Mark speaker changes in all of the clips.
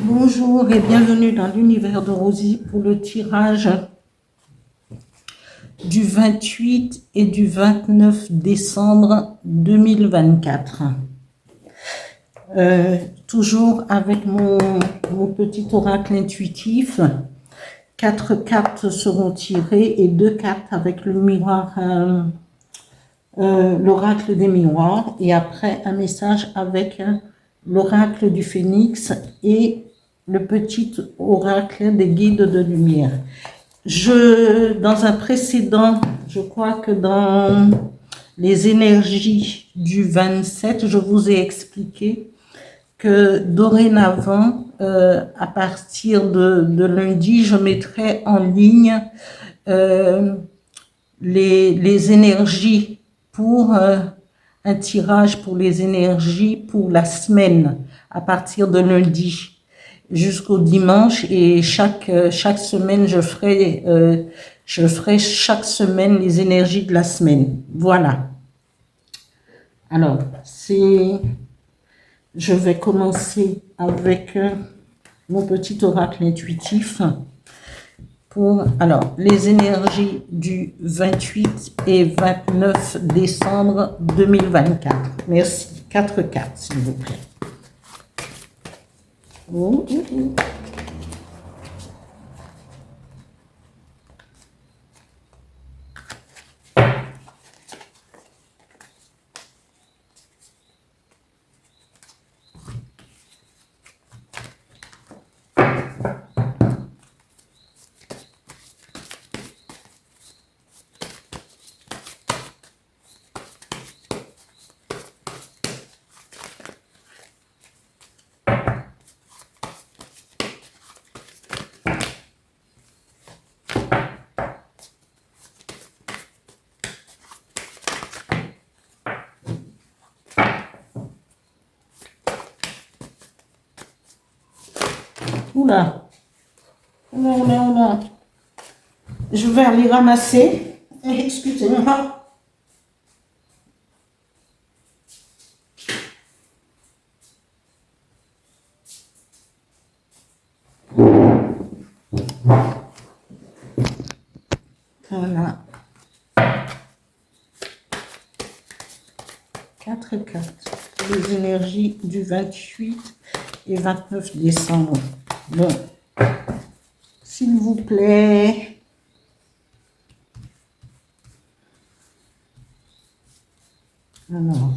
Speaker 1: Bonjour et bienvenue dans l'univers de Rosie pour le tirage du 28 et du 29 décembre 2024. Toujours avec mon petit oracle intuitif. 4 cartes seront tirées et 2 cartes avec le miroir, l'oracle des miroirs, et après un message avec l'oracle du phénix et le petit oracle des guides de lumière. Dans un précédent, je crois que dans les énergies du 27, je vous ai expliqué que dorénavant, à partir de lundi, je mettrai en ligne les énergies pour un tirage pour les énergies pour la semaine, à partir de lundi jusqu'au dimanche, et chaque semaine je ferai chaque semaine les énergies de la semaine. Voilà. Alors, je vais commencer avec mon petit oracle intuitif pour les énergies du 28 et 29 décembre 2024. Merci. 4 cartes, s'il vous plaît. Oula. Je vais aller ramasser. Excusez-moi. Voilà. 4 cartes. Les énergies du 28 et 29 décembre. Bon. S'il vous plaît. Alors.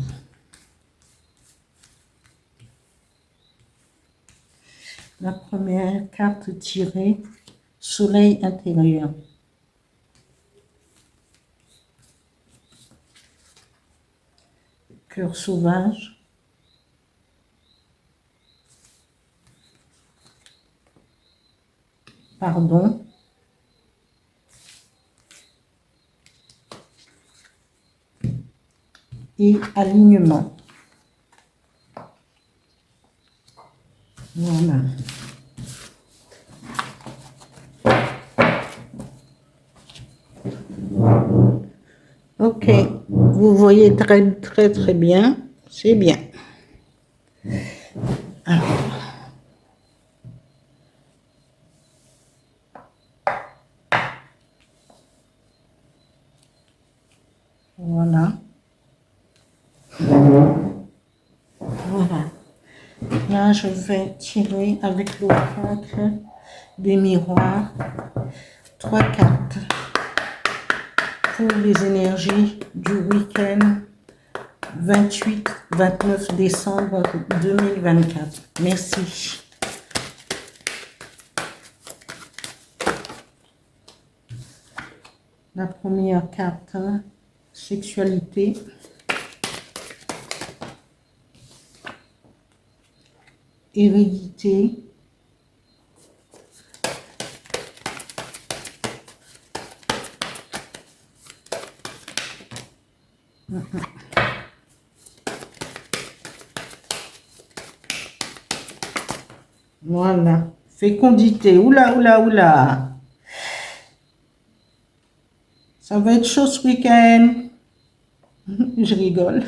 Speaker 1: La première carte tirée, soleil intérieur. Cœur sauvage. Pardon. Et alignement. Voilà. Ok, vous voyez très bien, c'est bien. Alors. Voilà. Voilà. Là, je vais tirer avec l'oracle des miroirs 3 cartes pour les énergies du week-end 28-29 décembre 2024. Merci. La première carte, sexualité. Hérédité. Voilà. Fécondité. Oula. Ça va être chaud ce week-end. Je rigole.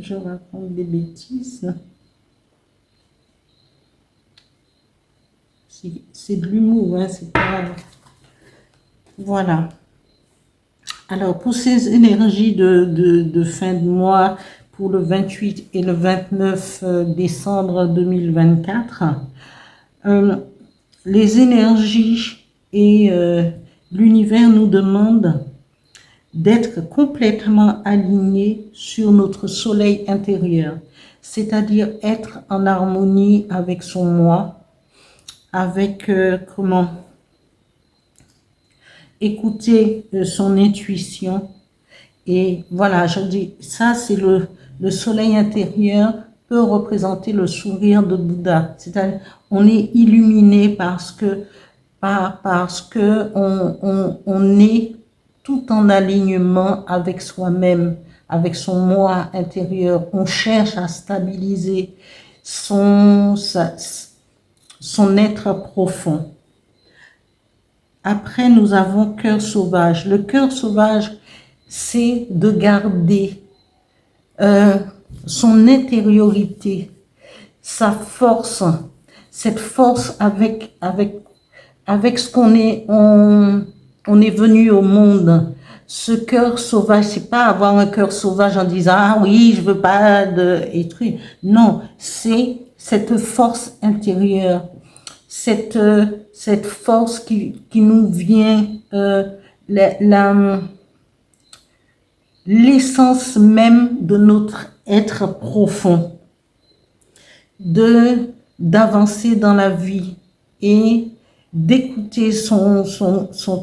Speaker 1: Je raconte des bêtises. c'est de l'humour, hein, c'est pas... Voilà. Alors, pour ces énergies de fin de mois, pour le 28 et le 29 décembre 2024, les énergies et l'univers nous demandent d'être complètement alignés sur notre soleil intérieur, c'est-à-dire être en harmonie avec son moi, avec écouter son intuition. Et voilà, je dis, ça c'est le soleil intérieur peut représenter le sourire de Bouddha. C'est-à-dire, on est illuminé parce que on est tout en alignement avec soi-même, avec son moi intérieur. On cherche à stabiliser son être profond. Après, nous avons cœur sauvage. Le cœur sauvage, c'est de garder son intériorité, sa force, cette force avec ce qu'on est, on est venu au monde. Ce cœur sauvage, c'est pas avoir un cœur sauvage en disant ah oui, je veux pas de et trucs. Non, c'est cette force intérieure, cette force qui nous vient, l'essence même de notre être profond, d'avancer dans la vie et d'écouter son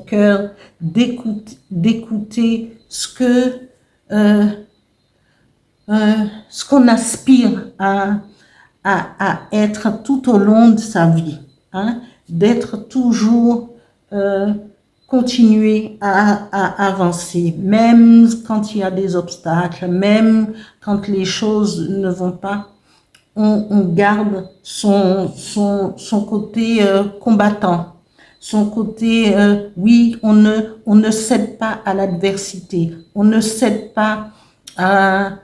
Speaker 1: cœur, d'écouter ce qu'on aspire à être tout au long de sa vie, hein, d'être toujours continuer à avancer, même quand il y a des obstacles, même quand les choses ne vont pas, on garde son côté combattant, son côté, oui, on ne cède pas à l'adversité, on ne cède pas à,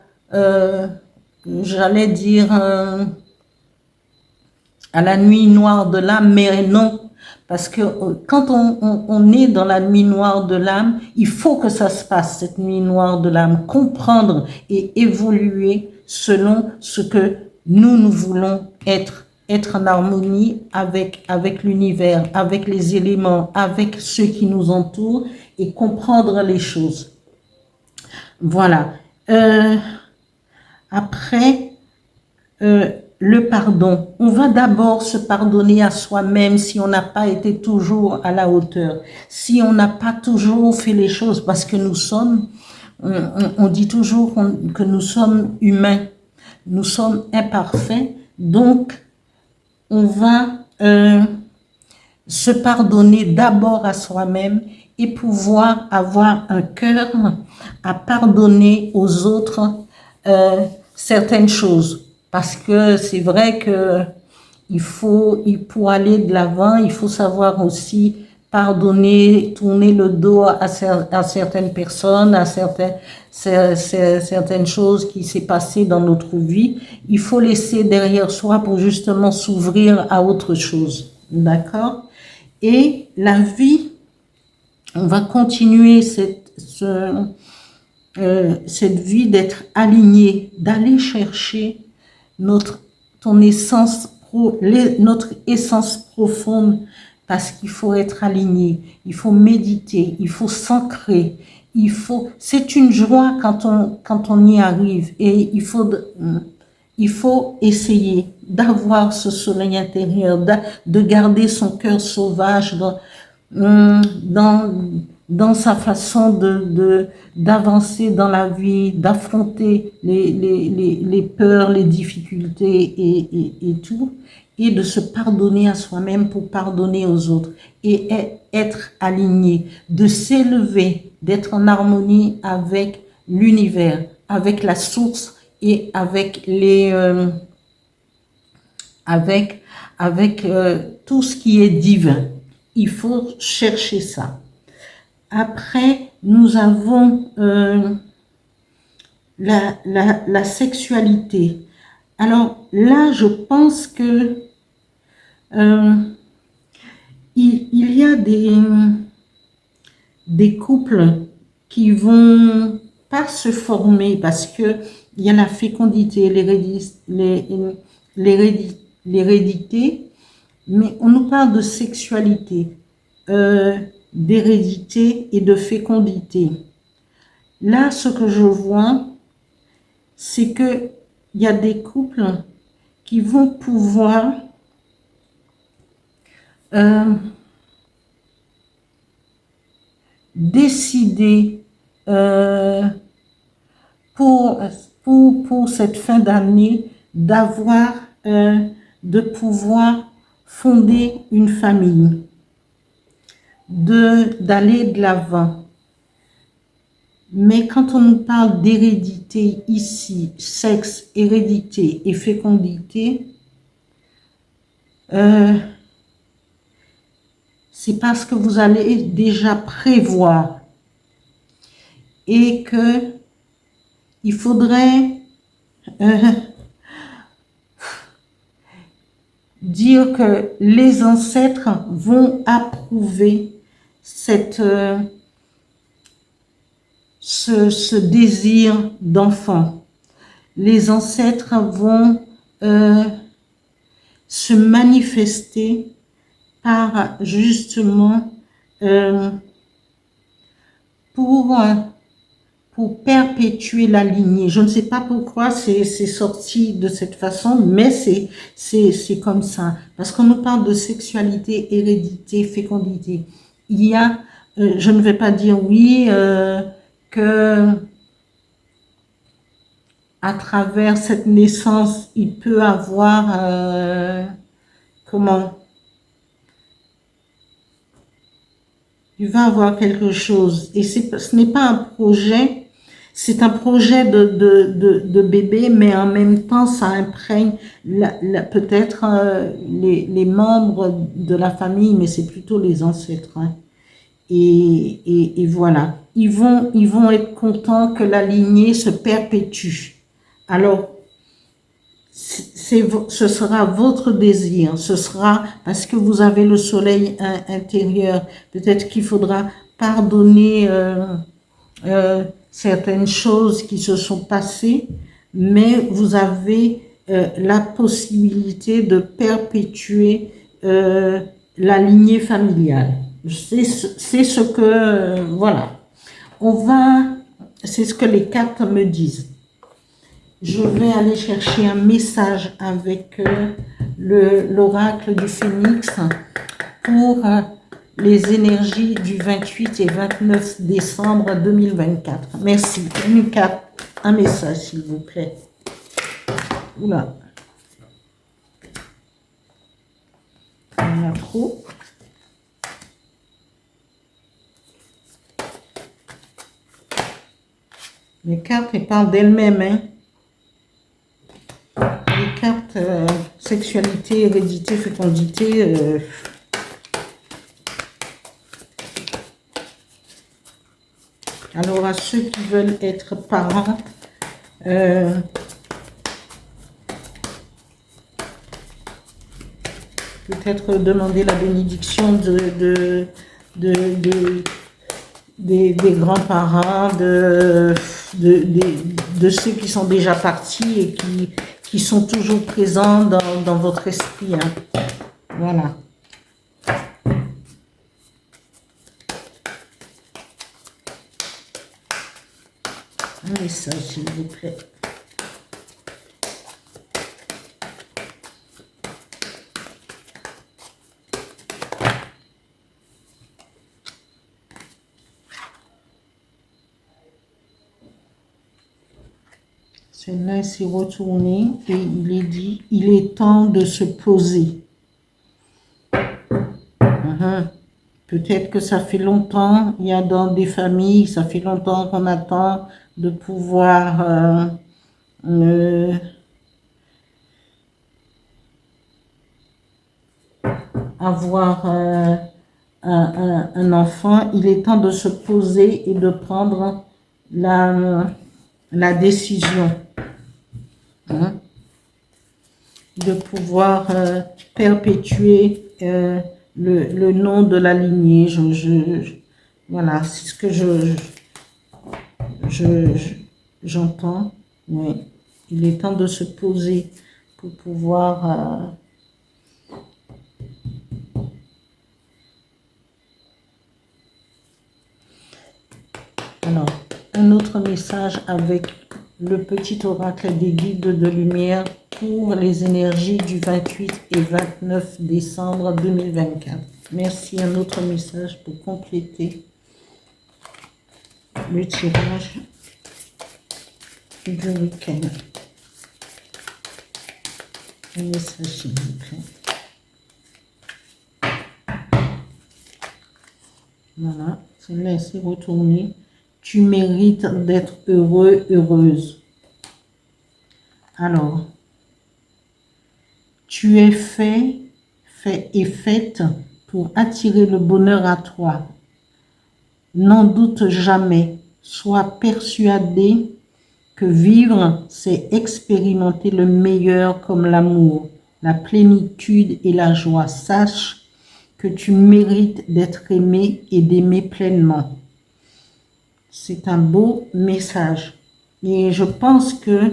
Speaker 1: j'allais dire, à la nuit noire de l'âme, mais non, parce que quand on est dans la nuit noire de l'âme, il faut que ça se passe, cette nuit noire de l'âme, comprendre et évoluer selon ce que nous voulons être en harmonie avec l'univers, avec les éléments, avec ceux qui nous entourent et comprendre les choses. Voilà. Après, le pardon. On va d'abord se pardonner à soi-même si on n'a pas été toujours à la hauteur, si on n'a pas toujours fait les choses, parce que nous sommes, on dit toujours que nous sommes humains, nous sommes imparfaits, donc on va se pardonner d'abord à soi-même et pouvoir avoir un cœur à pardonner aux autres certaines choses. Parce que c'est vrai que pour aller de l'avant, il faut savoir aussi pardonner, tourner le dos à certaines personnes, à certaines choses qui s'est passées dans notre vie. Il faut laisser derrière soi pour justement s'ouvrir à autre chose. D'accord? Et la vie, on va continuer cette vie d'être aligné, d'aller chercher notre essence profonde, parce qu'il faut être aligné, il faut méditer, il faut s'ancrer, c'est une joie quand on y arrive, et il faut essayer d'avoir ce soleil intérieur, de garder son cœur sauvage dans sa façon d'avancer dans la vie, d'affronter les peurs, les difficultés et tout, et de se pardonner à soi-même pour pardonner aux autres, et être aligné, de s'élever, d'être en harmonie avec l'univers, avec la source et avec tout ce qui est divin. Il faut chercher ça. Après, nous avons la sexualité. Alors là, je pense que il y a des couples qui vont pas se former parce que il y a la fécondité, l'hérédité, mais on nous parle de sexualité, euh, d'hérédité et de fécondité. Là, ce que je vois, c'est que il y a des couples qui vont pouvoir euh, décider euh, pour, pour cette fin d'année d'avoir, de pouvoir fonder une famille, d'aller de l'avant. Mais quand on nous parle d'hérédité ici, sexe, hérédité et fécondité, c'est parce que vous allez déjà prévoir et que il faudrait dire que les ancêtres vont approuver cette, ce désir d'enfant. Les ancêtres vont se manifester par justement pour perpétuer la lignée. Je ne sais pas pourquoi c'est sorti de cette façon, mais c'est comme ça. Parce qu'on nous parle de sexualité, hérédité, fécondité. Il y a, je ne vais pas dire oui, que à travers cette naissance, il peut avoir, comment, il va avoir quelque chose. Et ce n'est pas un projet, c'est un projet de bébé, mais en même temps, ça imprègne peut-être les membres de la famille, mais c'est plutôt les ancêtres. Hein. Et voilà. Ils vont être contents que la lignée se perpétue. Alors, ce sera votre désir, ce sera parce que vous avez le soleil intérieur. Peut-être qu'il faudra pardonner certaines choses qui se sont passées, mais vous avez la possibilité de perpétuer la lignée familiale. C'est ce que, voilà. C'est ce que les cartes me disent. Je vais aller chercher un message avec l'oracle du Phénix pour les énergies du 28 et 29 décembre 2024. Merci. Une carte, un message, s'il vous plaît. Oula. Il y a trop. Les cartes, elles parlent d'elles-mêmes, hein. Les cartes sexualité, hérédité, fécondité. Alors à ceux qui veulent être parents, peut-être demander la bénédiction des grands-parents, de ceux qui sont déjà partis et qui sont toujours présents dans votre esprit. Hein. Voilà. Un message, s'il vous plaît. Celui-là s'est retourné et il est dit, il est temps de se poser. Peut-être que ça fait longtemps, il y a dans des familles, ça fait longtemps qu'on attend de pouvoir avoir un enfant. Il est temps de se poser et de prendre la décision. De pouvoir perpétuer le nom de la lignée. Voilà, c'est ce que j'entends. Oui, il est temps de se poser pour pouvoir... Alors, un autre message avec le petit oracle des guides de lumière pour les énergies du 28 et 29 décembre 2024. Merci. Un autre message pour compléter le tirage du week-end. Un message, s'il vous plaît. Voilà, c'est laisser retourner. Tu mérites d'être heureux, heureuse. Alors, tu es fait et faite pour attirer le bonheur à toi. N'en doute jamais. Sois persuadé que vivre, c'est expérimenter le meilleur comme l'amour, la plénitude et la joie. Sache que tu mérites d'être aimé et d'aimer pleinement. C'est un beau message. Et je pense que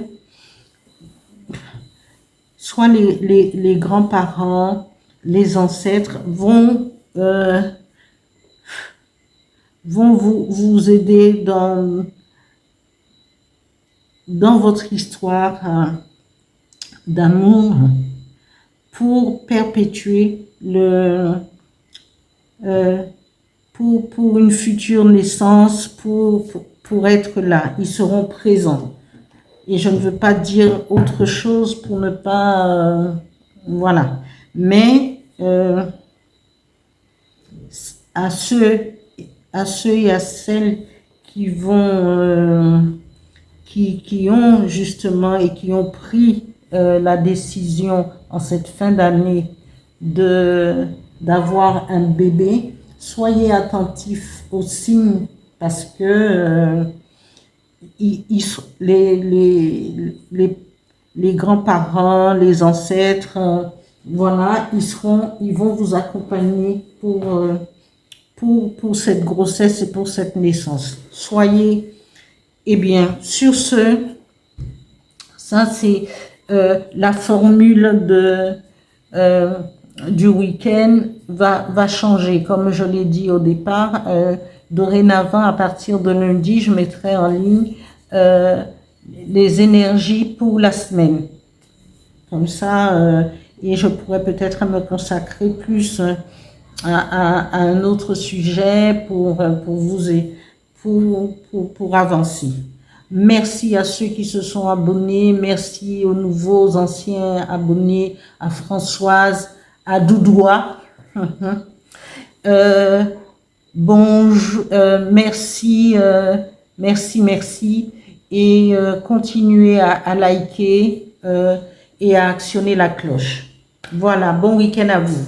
Speaker 1: soit les grands-parents, les ancêtres vont vous aider dans votre histoire d'amour pour perpétuer pour une future naissance, pour être là. Ils seront présents. Et je ne veux pas dire autre chose pour ne pas... voilà. Mais à ceux et à celles qui vont... qui ont justement et qui ont pris la décision en cette fin d'année d'avoir un bébé, soyez attentifs aux signes parce que les grands-parents, les ancêtres, voilà, ils vont vous accompagner pour cette grossesse et pour cette naissance. Soyez, eh bien, sur ce, ça c'est la formule du week-end va changer. Comme je l'ai dit au départ, dorénavant, à partir de lundi, je mettrai en ligne les énergies pour la semaine. Comme ça, et je pourrais peut-être me consacrer plus à un autre sujet pour avancer. Merci à ceux qui se sont abonnés, merci aux nouveaux anciens abonnés, à Françoise, à Doudoua. Bonjour, merci, et continuez à liker et à actionner la cloche. Voilà, bon week-end à vous.